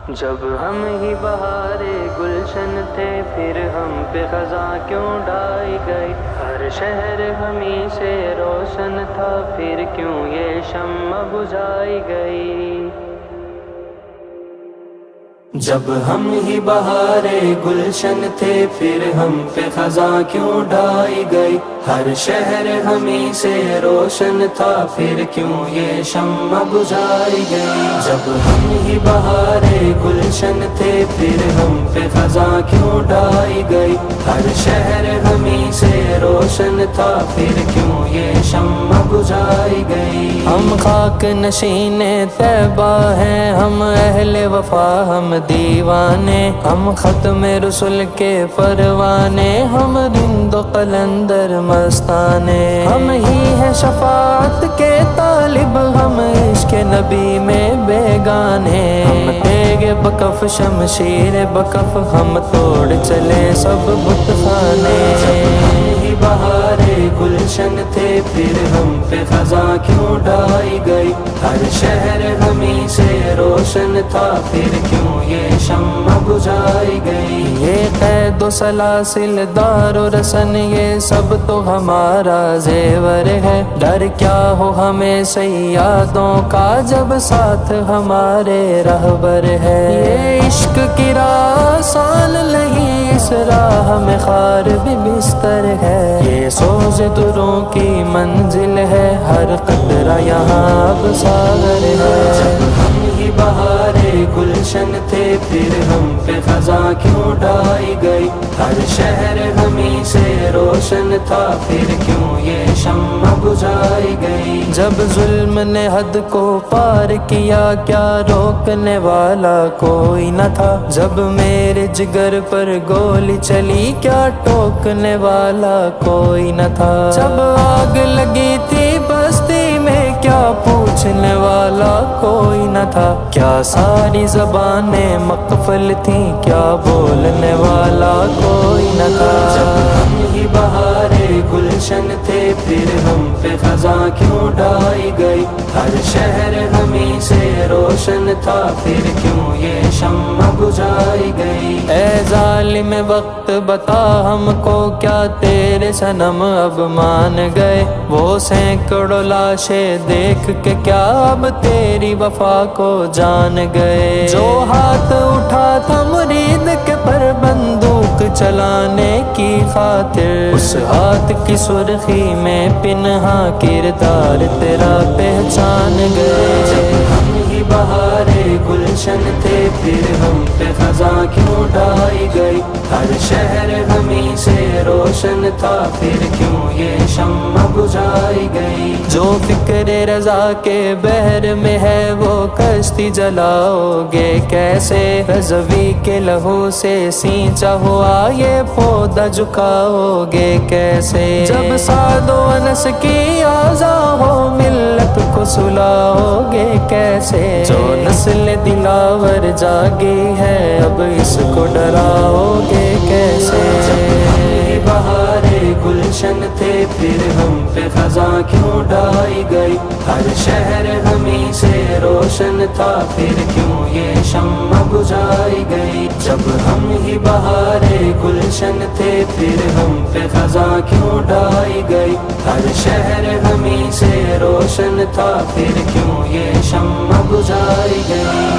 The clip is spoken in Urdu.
جب ہم ہی بہار گلشن تھے پھر ہم پہ خزاں کیوں ڈائی گئی، ہر شہر ہمیں سے روشن تھا پھر کیوں یہ شمع بجھائی گئی۔ جب ہم ہی بہار گلشن تھے پھر ہم پہ خزاں کیوں ڈائی گئی، ہر شہر ہمیں سے روشن تھا پھر کیوں یہ شمع بجھائی گئی۔ جب ہم ہی بہار گلشن تھے پھر ہم پہ خزاں کیوں ڈائی گئی، ہر شہر ہمیں سے روشن تھا پھر کیوں یہ شمع بجھائی گئی۔ ہم خاک نشین طیبہ ہیں، ہم اہل وفا ہم دیوانے، ہم ختم رسل کے پروانے، ہم رند و قلندر مستانے، ہم ہی ہیں شفاعت کے طالب، ہم عشق نبی میں بیگانے، ہم تیغ بکف شمشیر بکف، ہم توڑ چلے سب بت خانے۔ بہار گلشن تھے پھر ہم پہ خزاں کیوں ڈائی گئی، ہر شہر ہمیں سے روشن تھا پھر کیوں یہ شمع بجھائی گئی۔ یہ قید و سلاسل دار و رسن یہ سب تو ہمارا زیور ہے، ڈر کیا ہو ہمیں سیادوں کا جب ساتھ ہمارے رہبر ہے۔ یہ عشق کی راہ آسان نہیں، اس راہ میں خار بھی بستر ہے، یہ سوز دروں کی منزل ہے، ہر قطرہ یہاں اب ساغر ہے۔ جب ہم ہی بہار گلشن تھے پھر ہم پہ خزاں کیوں ڈائی گئی، ہر شہر ہمیں سے روشن تھا پھر کیوں یہ شمع بجھائی گئی۔ جب ظلم نے حد کو پار کیا کیا روکنے والا کوئی نہ تھا، جب میرے جگر پر گولی چلی کیا ٹوکنے والا کوئی نہ تھا، جب آگ لگی تھی بستی میں کیا پوچھنے والا کوئی نہ تھا، کیا ساری زبانیں مقفل تھیں کیا بولنے والا کوئی نہ تھا۔ جب ہم ہی بہار گلشن تھے پھر ہم پہ خزاں کیوں ڈائی گئی، ہر شہر ہمیں سے روشن تھا پھر کیوں یہ شمع بجھائی گئی۔ اے ظالم وقت بتا ہم کو کیا تیرے صنم اب مان گئے، وہ سینکڑوں لاشیں دیکھ کے کیا اب تیری وفا کو جان گئے، جو ہاتھ اٹھا تھا مرید کے پر بندوق چلانے کی خاطر، اس ہاتھ کی سرخی میں پنہاں کردار تیرا پہچان گئے۔ جب ہم ہی بہار گلشن تھے پھر ہم پہ خزاں کیوں ڈائی گئی، ہر شہر ہمیں سے روشن تھا پھر کیوں یہ شمع بجھائی گئی۔ جو فکر رضا کے بحر میں ہے وہ کشتی جلاؤ گے کیسے، رضوی کے لہو سے سینچا ہوا یہ پودا جھکاؤ گے کیسے، جب سعد و انس کی آزاں ہو ملت کو سلاؤ گے کیسے، جو نسل دلاور جاگی ہے اب اس کو ڈراؤ گے کیسے۔ بہار گلشن تھے پھر ہم پہ خزاں کیوں ڈائی گئی، ہر شہر ہمیں سے روشن تھا پھر کیوں یہ شمع بجھائی گئی۔ جب ہم ہی بہار گلشن تھے پھر ہم پہ خزاں کیوں ڈائی گئی، ہر شہر ہمیں سے روشن تھا پھر کیوں یہ شمع بجھائی گئی۔